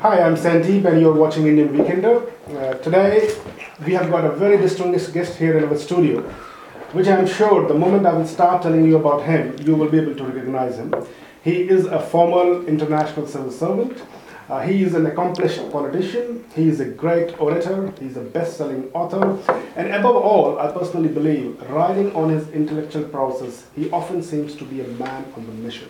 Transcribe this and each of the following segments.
Hi, I'm Sandeep and you're watching Indian Weekender. Today we have got a very distinguished guest here in our studio, which I'm sure the moment I will start telling you about him, you will be able to recognize him. He is a former international civil servant. He is an accomplished politician. He is a great orator. He's a best-selling author. And above all, I personally believe, riding on his intellectual prowess, he often seems to be a man on the mission.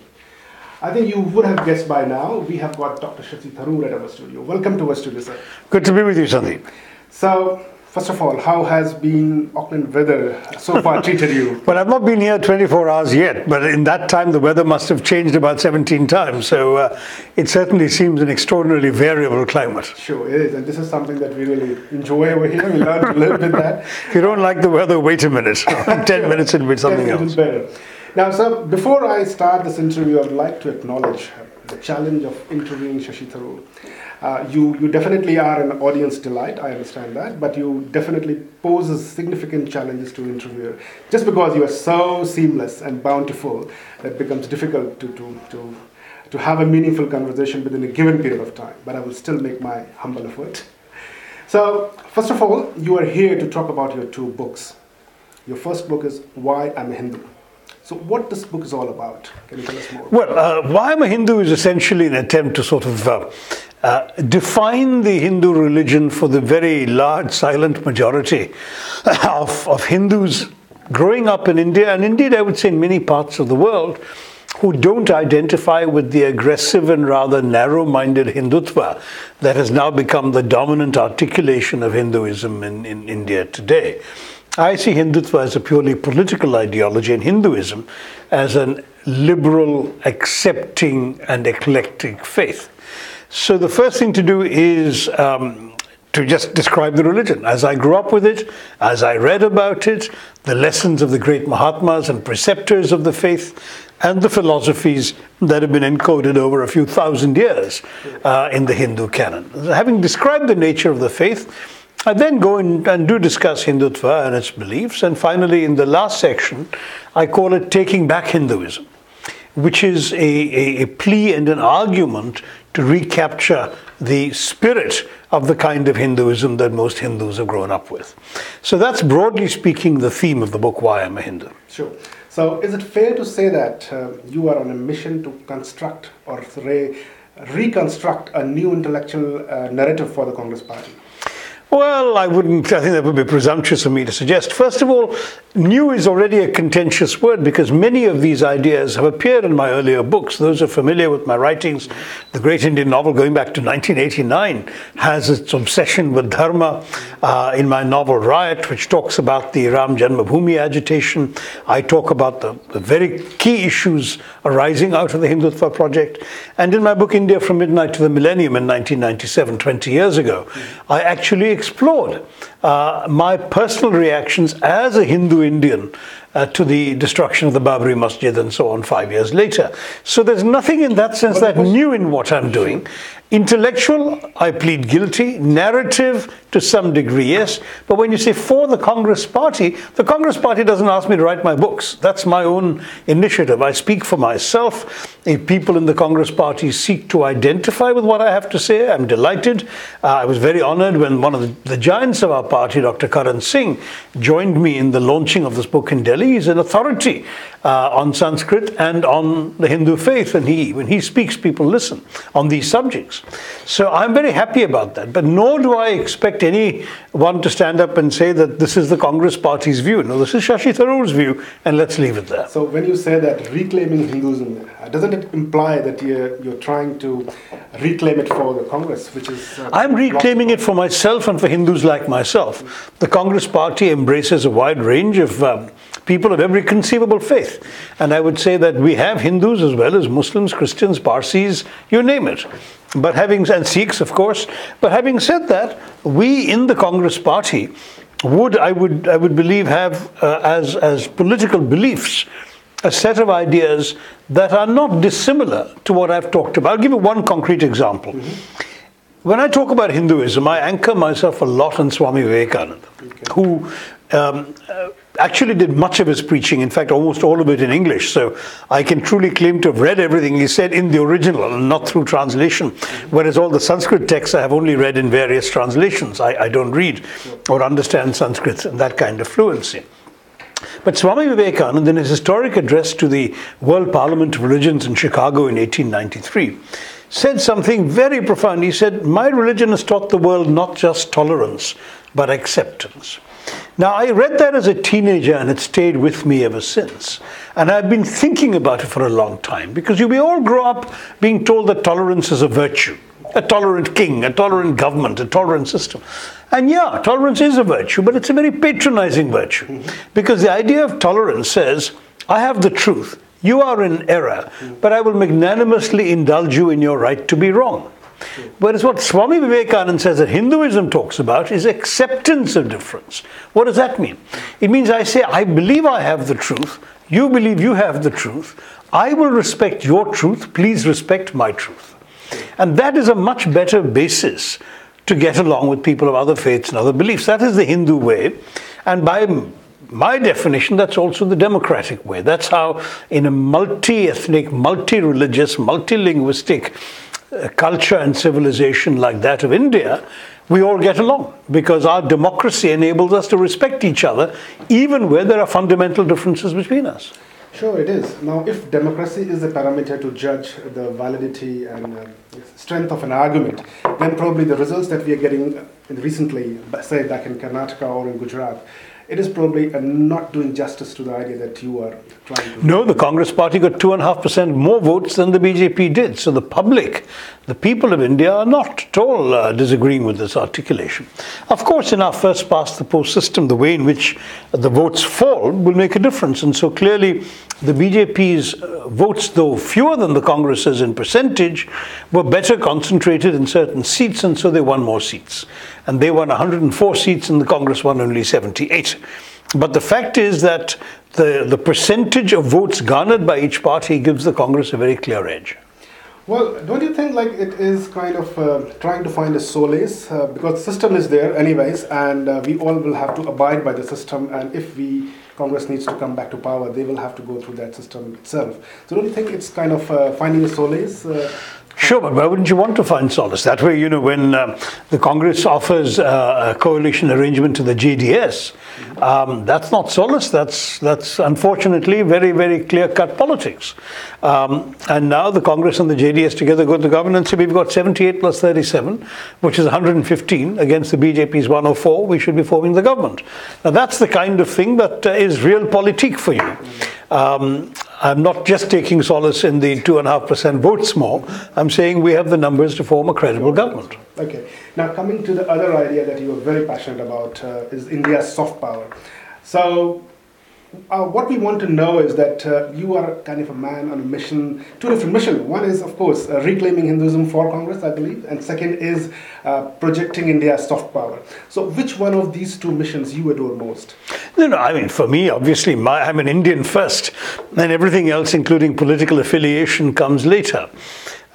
I think you would have guessed by now, we have got Dr. Shashi Tharoor at our studio. Welcome to our studio, sir. Good to be with you, Sandeep. So, first of all, how has been Auckland weather so far treated you? Well, I've not been here 24 hours yet, but in that time the weather must have changed about 17 times. So it certainly seems an extraordinarily variable climate. Sure, it is. And this is something that we really enjoy over here. We learn to live with that. If you don't like the weather, wait a minute. 10 minutes it'll be something else. Better. Now, sir, before I start this interview, I would like to acknowledge the challenge of interviewing Shashi Tharoor. You definitely are an audience delight, I understand that, but you definitely poses significant challenges to interviewer. Just because you are so seamless and bountiful, it becomes difficult to have a meaningful conversation within a given period of time, but I will still make my humble effort. So, first of all, you are here to talk about your two books. Your first book is Why I'm a Hindu. So what this book is all about? Can you tell us more? Well, Why I'm a Hindu is essentially an attempt to sort of define the Hindu religion for the very large silent majority of Hindus growing up in India, and indeed I would say in many parts of the world, who don't identify with the aggressive and rather narrow-minded Hindutva that has now become the dominant articulation of Hinduism in India today. I see Hindutva as a purely political ideology and Hinduism as a liberal, accepting and eclectic faith. So the first thing to do is to just describe the religion. As I grew up with it, as I read about it, the lessons of the great Mahatmas and preceptors of the faith, and the philosophies that have been encoded over a few thousand years in the Hindu canon. Having described the nature of the faith, I then go in and do discuss Hindutva and its beliefs, and finally in the last section I call it Taking Back Hinduism, which is a plea and an argument to recapture the spirit of the kind of Hinduism that most Hindus have grown up with. So that's broadly speaking the theme of the book Why I'm a Hindu. Sure. So is it fair to say that you are on a mission to construct or reconstruct a new intellectual narrative for the Congress Party? Well, I think that would be presumptuous of me to suggest. First of all, new is already a contentious word because many of these ideas have appeared in my earlier books. Those who are familiar with my writings, the great Indian novel going back to 1989 has its obsession with dharma. In my novel Riot, which talks about the Ram Janmabhoomi agitation, I talk about the very key issues arising out of the Hindutva project. And in my book India from Midnight to the Millennium in 1997, 20 years ago, I actually explored my personal reactions as a Hindu Indian to the destruction of the Babri Masjid and so on 5 years later. So there's nothing in that sense that new in what I'm doing. Intellectual, I plead guilty. Narrative, to some degree, yes. But when you say for the Congress Party doesn't ask me to write my books. That's my own initiative. I speak for myself. If people in the Congress Party seek to identify with what I have to say, I'm delighted. I was very honored when one of the giants of our party, Dr. Karan Singh, joined me in the launching of this book in Delhi. He's an authority on Sanskrit and on the Hindu faith, and when he speaks, people listen on these subjects. So I'm very happy about that, but nor do I expect anyone to stand up and say that this is the Congress Party's view. No, this is Shashi Tharoor's view, and let's leave it there. So when you say that reclaiming Hinduism, doesn't it imply that you're trying to reclaim it for the Congress, which is... I'm reclaiming it for myself and for Hindus like myself. The Congress Party embraces a wide range of people of every conceivable faith. And I would say that we have Hindus as well as Muslims, Christians, Parsis, you name it. And Sikhs, of course. But having said that, we in the Congress Party I would believe have as political beliefs a set of ideas that are not dissimilar to what I've talked about. I'll give you one concrete example. when I talk about Hinduism, I anchor myself a lot on Swami Vivekananda, who actually did much of his preaching, in fact, almost all of it in English. So I can truly claim to have read everything he said in the original and not through translation. Whereas all the Sanskrit texts I have only read in various translations. I don't read or understand Sanskrit in that kind of fluency. But Swami Vivekananda, in his historic address to the World Parliament of Religions in Chicago in 1893, said something very profound. He said, "My religion has taught the world not just tolerance, but acceptance." Now, I read that as a teenager and it stayed with me ever since. And I've been thinking about it for a long time, because we all grow up being told that tolerance is a virtue. A tolerant king, a tolerant government, a tolerant system. And yeah, tolerance is a virtue, but it's a very patronizing virtue. Because the idea of tolerance says, I have the truth, you are in error, but I will magnanimously indulge you in your right to be wrong. Whereas what Swami Vivekananda says that Hinduism talks about is acceptance of difference. What does that mean? It means I say, I believe I have the truth, you believe you have the truth, I will respect your truth, please respect my truth. And that is a much better basis to get along with people of other faiths and other beliefs. That is the Hindu way. And by my definition, that's also the democratic way. That's how in a multi-ethnic, multi-religious, multi-linguistic culture and civilization like that of India, we all get along, because our democracy enables us to respect each other, even where there are fundamental differences between us. Sure, it is. Now, if democracy is a parameter to judge the validity and strength of an argument, then probably the results that we are getting recently, say back in Karnataka or in Gujarat, it is probably not doing justice to the idea that you are trying to... No, the Congress party got 2.5% more votes than the BJP did. So the public, the people of India, are not at all disagreeing with this articulation. Of course, in our first past the post system, the way in which the votes fall will make a difference. And so clearly the BJP's votes, though fewer than the Congress's in percentage, were better concentrated in certain seats, and so they won more seats. And they won 104 seats and the Congress won only 78. But the fact is that the percentage of votes garnered by each party gives the Congress a very clear edge. Well, don't you think like it is kind of trying to find a solace, because the system is there anyways, and we all will have to abide by the system, and if Congress needs to come back to power, they will have to go through that system itself. So don't you think it's kind of finding a solace? Sure, but why wouldn't you want to find solace? That way, when the Congress offers a coalition arrangement to the JDS, that's not solace. That's unfortunately very, very clear-cut politics. And now the Congress and the JDS together go to government and say we've got 78 plus 37, which is 115 against the BJP's 104. We should be forming the government. Now that's the kind of thing that is realpolitik for you. I'm not just taking solace in the 2.5% votes more. I'm saying we have the numbers to form a credible government. Okay. Now coming to the other idea that you are very passionate about is India's soft power. So what we want to know is that you are kind of a man on a mission, two different missions. One is, of course, reclaiming Hinduism for Congress, I believe, and second is projecting India's soft power. So which one of these two missions you adore most? No, I mean, for me, obviously, I'm an Indian first, and everything else, including political affiliation, comes later.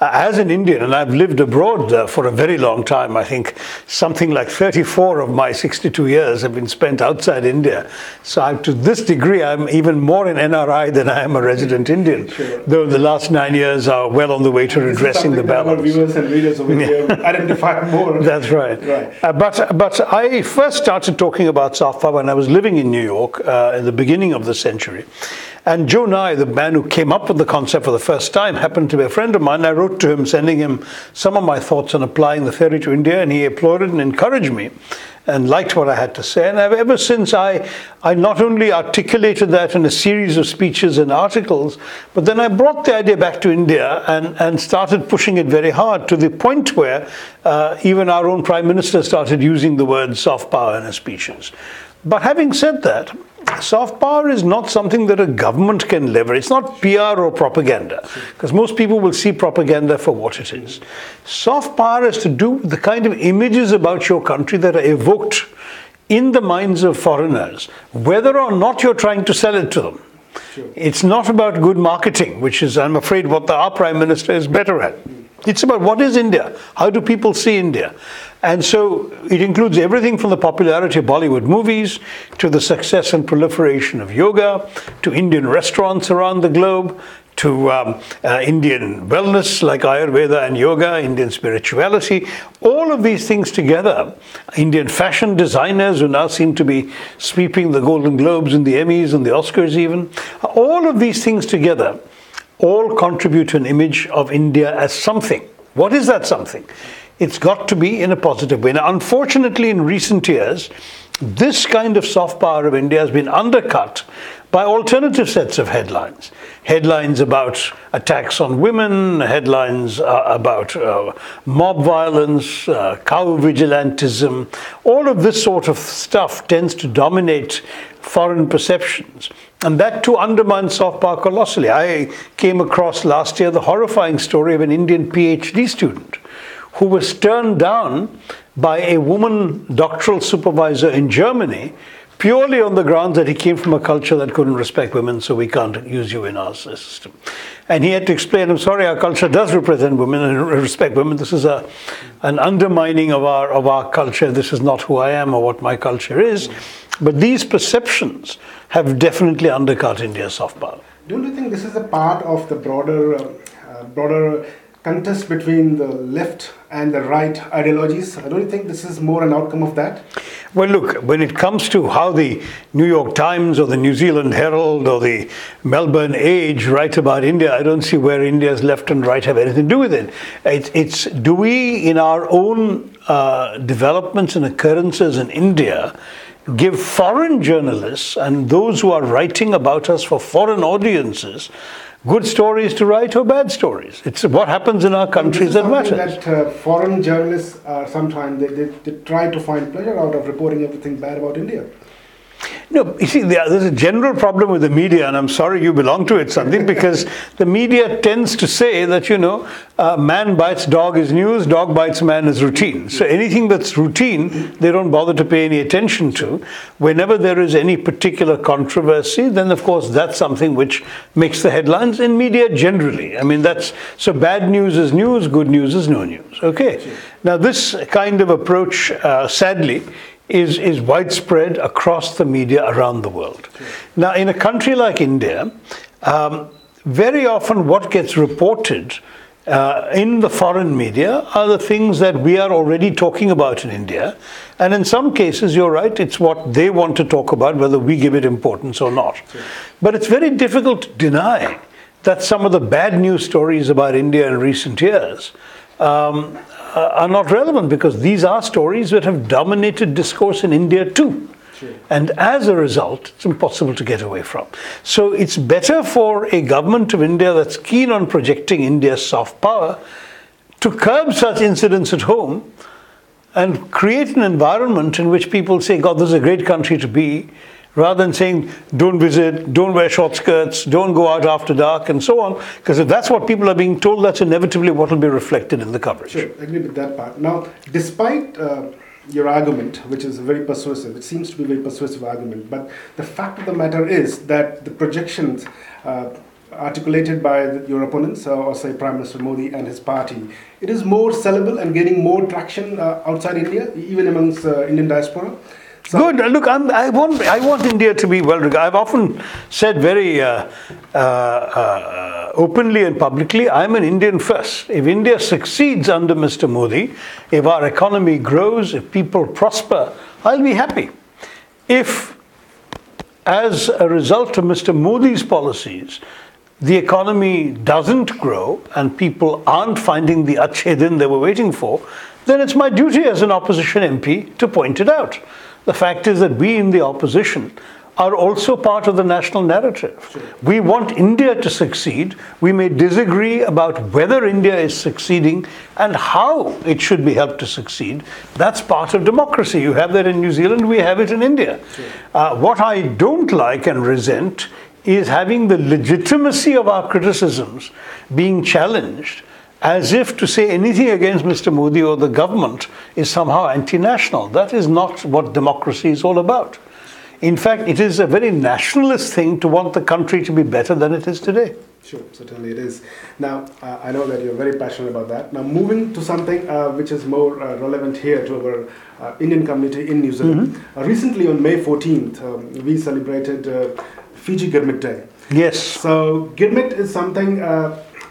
As an Indian, and I've lived abroad for a very long time, I think something like 34 of my 62 years have been spent outside India. So to this degree, I'm even more an NRI than I am a resident Indian, sure. Though the last 9 years are well on the way to redressing the balance. Our viewers and readers over here identify more. That's right. But I first started talking about soft power when I was living in New York in the beginning of the century. And Joe Nye, the man who came up with the concept for the first time, happened to be a friend of mine. I wrote to him, sending him some of my thoughts on applying the theory to India, and he applauded and encouraged me and liked what I had to say. And ever since, I not only articulated that in a series of speeches and articles, but then I brought the idea back to India and started pushing it very hard, to the point where even our own Prime Minister started using the word soft power in his speeches. But having said that, soft power is not something that a government can leverage. It's not PR or propaganda, because most people will see propaganda for what it is. Soft power has to do with the kind of images about your country that are evoked in the minds of foreigners, whether or not you're trying to sell it to them. Sure. It's not about good marketing, which is, I'm afraid, what our Prime Minister is better at. It's about what is India? How do people see India? And so it includes everything from the popularity of Bollywood movies to the success and proliferation of yoga, to Indian restaurants around the globe, to Indian wellness like Ayurveda and yoga, Indian spirituality, all of these things together, Indian fashion designers who now seem to be sweeping the Golden Globes and the Emmys and the Oscars even, all of these things together all contribute to an image of India as something. What is that something? It's got to be in a positive way. Now, unfortunately, in recent years, this kind of soft power of India has been undercut by alternative sets of headlines. Headlines about attacks on women, headlines about mob violence, cow vigilantism. All of this sort of stuff tends to dominate foreign perceptions. And that too undermines soft power colossally. I came across last year the horrifying story of an Indian PhD student who was turned down by a woman doctoral supervisor in Germany purely on the grounds that he came from a culture that couldn't respect women, so we can't use you in our system. And he had to explain, I'm sorry, our culture does represent women and respect women. This is an undermining of our culture. This is not who I am or what my culture is. But these perceptions have definitely undercut India's soft power. Don't you think this is a part of the broader contest between the left and the right ideologies? Don't you think this is more an outcome of that? Well, look, when it comes to how the New York Times or the New Zealand Herald or the Melbourne Age write about India, I don't see where India's left and right have anything to do with it. It's do we, in our own developments and occurrences in India, give foreign journalists and those who are writing about us for foreign audiences good stories to write or bad stories? It's what happens in our countries that matters. That foreign journalists sometimes they try to find pleasure out of reporting everything bad about India. No, you see, there's a general problem with the media, and I'm sorry you belong to it, Sandeep, because the media tends to say that, man bites dog is news, dog bites man is routine. So anything that's routine, they don't bother to pay any attention to. Whenever there is any particular controversy, then of course that's something which makes the headlines in media generally. I mean, so bad news is news, good news is no news. Okay. Sure. Now this kind of approach, sadly, is widespread across the media around the world. Sure. Now, in a country like India, very often what gets reported in the foreign media are the things that we are already talking about in India. And in some cases, you're right, it's what they want to talk about, whether we give it importance or not. Sure. But it's very difficult to deny that some of the bad news stories about India in recent years are not relevant, because these are stories that have dominated discourse in India too. Sure. And as a result, it's impossible to get away from. So it's better for a government of India that's keen on projecting India's soft power to curb such incidents at home and create an environment in which people say, God, this is a great country to be, rather than saying, don't visit, don't wear short skirts, don't go out after dark, and so on. Because if that's what people are being told, that's inevitably what will be reflected in the coverage. Sure, I agree with that part. Now, despite your argument, which is very persuasive, it seems to be a very persuasive argument, but the fact of the matter is that the projections articulated by your opponents, or say Prime Minister Modi and his party, it is more sellable and gaining more traction outside India, even amongst Indian diaspora. So, good. Look, I want India to be well regarded. I've often said very openly and publicly, I'm an Indian first. If India succeeds under Mr. Modi, if our economy grows, if people prosper, I'll be happy. If, as a result of Mr. Modi's policies, the economy doesn't grow and people aren't finding the achhe din they were waiting for, then it's my duty as an opposition MP to point it out. The fact is that we in the opposition are also part of the national narrative. Sure. We want India to succeed. We may disagree about whether India is succeeding and how it should be helped to succeed. That's part of democracy. You have that in New Zealand, we have it in India. Sure. What I don't like and resent is having the legitimacy of our criticisms being challenged as if to say anything against Mr. Modi or the government is somehow anti-national. That is not what democracy is all about. In fact, it is a very nationalist thing to want the country to be better than it is today. Sure, certainly it is. Now, I know that you're very passionate about that. Now, moving to something which is more relevant here to our Indian community in New Zealand. Recently, on May 14th, we celebrated Fiji Gurmit Day. Yes. So, Gurmit is something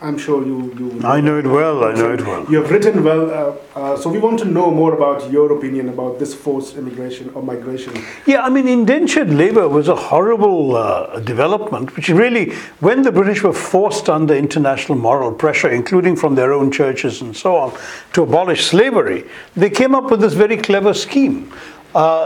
I'm sure you I know it well. I know it well. You have written well. So, we want to know more about your opinion about this forced immigration or migration. Yeah, I mean, indentured labour was a horrible development, which really, when the British were forced under international moral pressure, including from their own churches and so on, to abolish slavery, they came up with this very clever scheme.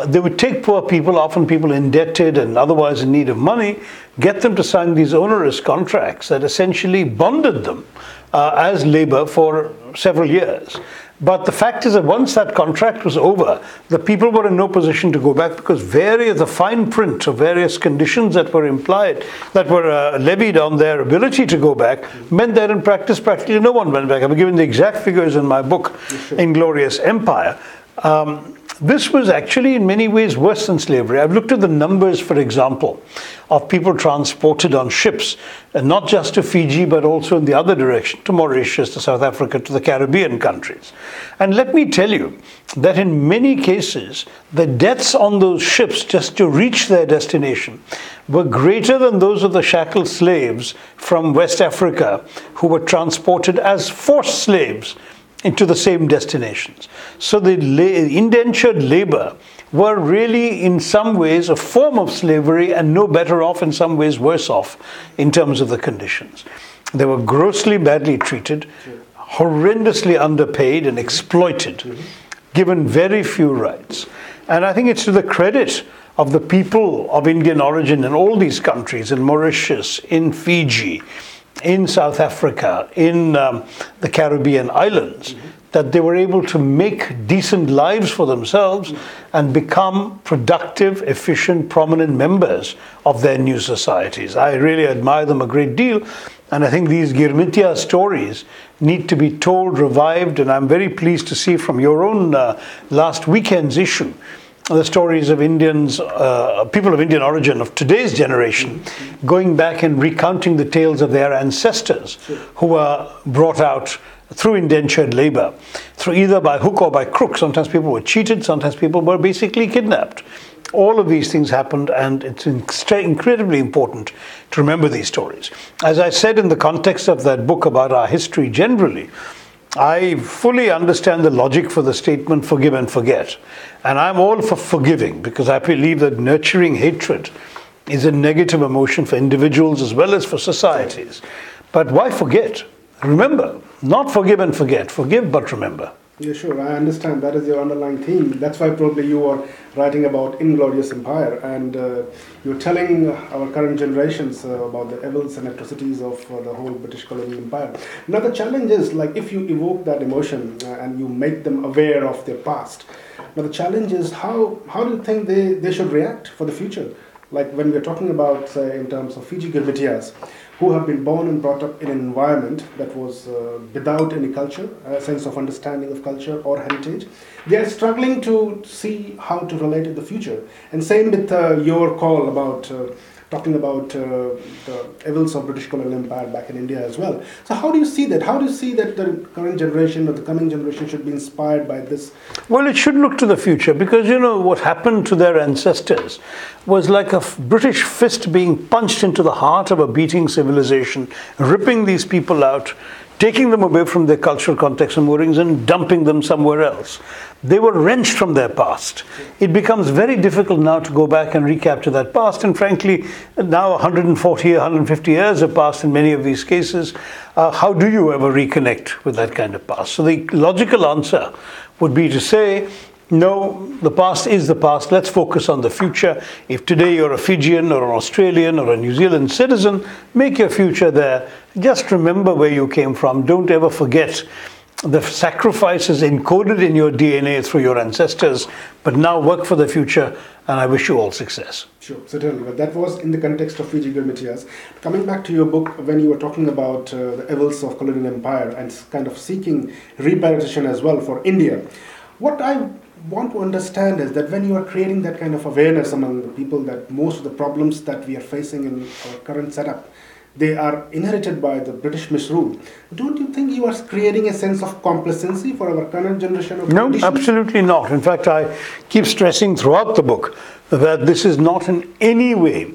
They would take poor people, often people indebted and otherwise in need of money, get them to sign these onerous contracts that essentially bonded them as labour for several years. But the fact is that once that contract was over, the people were in no position to go back because the fine print of various conditions that were implied, that were levied on their ability to go back, meant that in practice practically no one went back. I've given the exact figures in my book, Inglorious Empire. This was actually in many ways worse than slavery. I've looked at the numbers, for example, of people transported on ships, and not just to Fiji, but also in the other direction, to Mauritius, to South Africa, to the Caribbean countries. And let me tell you that in many cases, the deaths on those ships just to reach their destination were greater than those of the shackled slaves from West Africa who were transported as forced slaves into the same destinations. So the indentured labor were really in some ways a form of slavery and no better off, in some ways worse off in terms of the conditions. They were grossly badly treated, horrendously underpaid and exploited, given very few rights. And I think it's to the credit of the people of Indian origin in all these countries, in Mauritius, in Fiji, in South Africa, in the Caribbean islands, that they were able to make decent lives for themselves and become productive, efficient, prominent members of their new societies. I really admire them a great deal, and I think these Girmitia stories need to be told, revived, and I'm very pleased to see from your own last weekend's issue the stories of Indians, people of Indian origin of today's generation, going back and recounting the tales of their ancestors who were brought out through indentured labor, through either by hook or by crook. Sometimes people were cheated, sometimes people were basically kidnapped. All of these things happened, and it's incredibly important to remember these stories. As I said in the context of that book about our history generally, I fully understand the logic for the statement forgive and forget. And I'm all for forgiving because I believe that nurturing hatred is a negative emotion for individuals as well as for societies. But why forget? Remember, not forgive and forget. Forgive but remember. Yeah, sure. I understand. That is your underlying theme. That's why probably you are writing about Inglorious Empire, and you're telling our current generations about the evils and atrocities of the whole British colonial empire. Now the challenge is, like, if you evoke that emotion and you make them aware of their past, now the challenge is how do you think they should react for the future? Like when we're talking about, say, in terms of Fiji Gurmitias, who have been born and brought up in an environment that was without any culture, a sense of understanding of culture or heritage. They are struggling to see how to relate in the future. And same with your call about talking about the evils of British colonial empire back in India as well. So how do you see that? How do you see that the current generation or the coming generation should be inspired by this? Well, it should look to the future because, you know, what happened to their ancestors was like a British fist being punched into the heart of a beating civilization, ripping these people out, taking them away from their cultural context and moorings and dumping them somewhere else. They were wrenched from their past. It becomes very difficult now to go back and recapture that past. And frankly, now 140, 150 years have passed in many of these cases. How do you ever reconnect with that kind of past? So the logical answer would be to say, no, the past is the past. Let's focus on the future. If today you're a Fijian or an Australian or a New Zealand citizen, make your future there. Just remember where you came from. Don't ever forget the sacrifices encoded in your DNA through your ancestors. But now work for the future, and I wish you all success. Sure, certainly. But that was in the context of Fiji Gurmitias. Coming back to your book, when you were talking about the evils of colonial empire and kind of seeking reparation as well for India, what I want to understand is that when you are creating that kind of awareness among the people that most of the problems that we are facing in our current setup, they are inherited by the British misrule. Don't you think you are creating a sense of complacency for our current generation of No, politicians? absolutely not. In fact, I keep stressing throughout the book that this is not in any way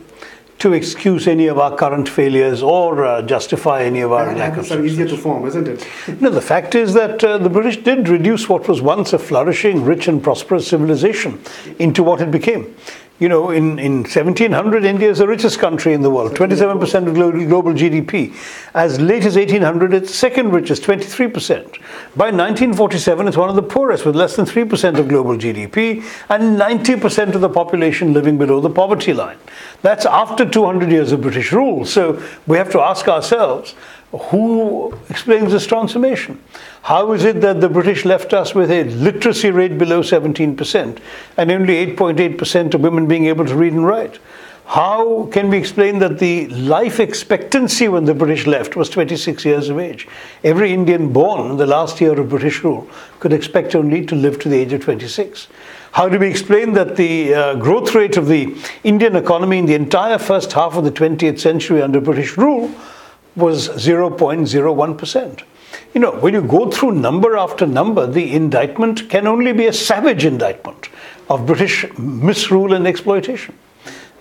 to excuse any of our current failures or justify any of our And lack of habits are easier to form, isn't it? No, the fact is that the British did reduce what was once a flourishing, rich and prosperous civilization into what it became. You know, in 1700, India is the richest country in the world, 27% of global GDP. As late as 1800, it's second richest, 23%. By 1947, it's one of the poorest, with less than 3% of global GDP and 90% of the population living below the poverty line. That's after 200 years of British rule. So we have to ask ourselves, who explains this transformation? How is it that the British left us with a literacy rate below 17% and only 8.8% of women being able to read and write? How can we explain that the life expectancy when the British left was 26 years of age? Every Indian born in the last year of British rule could expect only to live to the age of 26. How do we explain that the growth rate of the Indian economy in the entire first half of the 20th century under British rule was 0.01%. You know, when you go through number after number, the indictment can only be a savage indictment of British misrule and exploitation.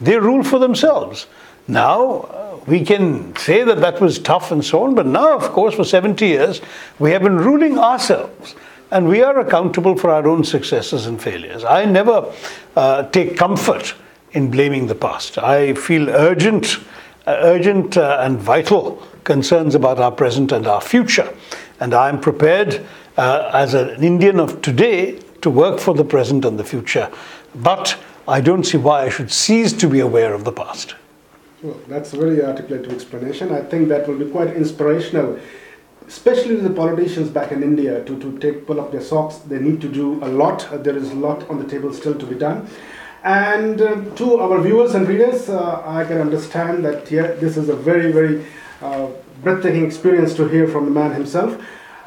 They rule for themselves. Now, we can say that that was tough and so on, but now, of course, for 70 years, we have been ruling ourselves, and we are accountable for our own successes and failures. I never take comfort in blaming the past. I feel urgent and vital concerns about our present and our future. And I'm prepared as an Indian of today to work for the present and the future. But I don't see why I should cease to be aware of the past. Well, that's a very articulate explanation. I think that will be quite inspirational, especially to the politicians back in India to pull up their socks. They need to do a lot. There is a lot on the table still to be done. And to our viewers and readers, I can understand that this is a very, very breathtaking experience to hear from the man himself.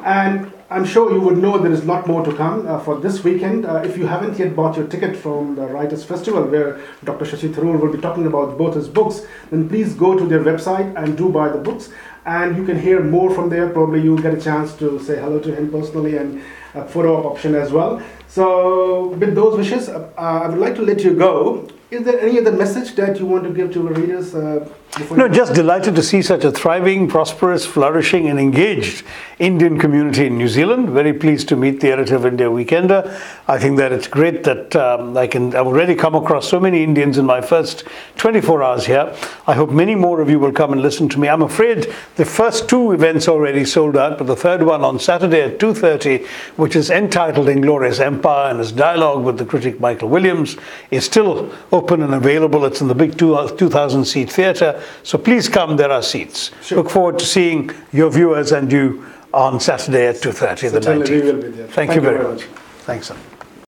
And I'm sure you would know there is a lot more to come for this weekend. If you haven't yet bought your ticket from the Writers' Festival, where Dr. Shashi Tharoor will be talking about both his books, then please go to their website and do buy the books. And you can hear more from there. Probably you'll get a chance to say hello to him personally and a photo op option as well. So with those wishes, I would like to let you go. Is there any other message that you want to give to our readers? No, just delighted to see such a thriving, prosperous, flourishing and engaged Indian community in New Zealand. Very pleased to meet the editor of India Weekender. I think that it's great that I've already come across so many Indians in my first 24 hours here. I hope many more of you will come and listen to me. I'm afraid the first two events already sold out, but the third one on Saturday at 2:30, which is entitled Inglorious Empire and is dialogue with the critic Michael Williams, is still open and available. It's in the big 2,000-seat theatre. So please come, there are seats. Sure. Look forward to seeing your viewers and you on Saturday at 2:30, the 19th. We will be there. Thank you very much. Thanks, sir.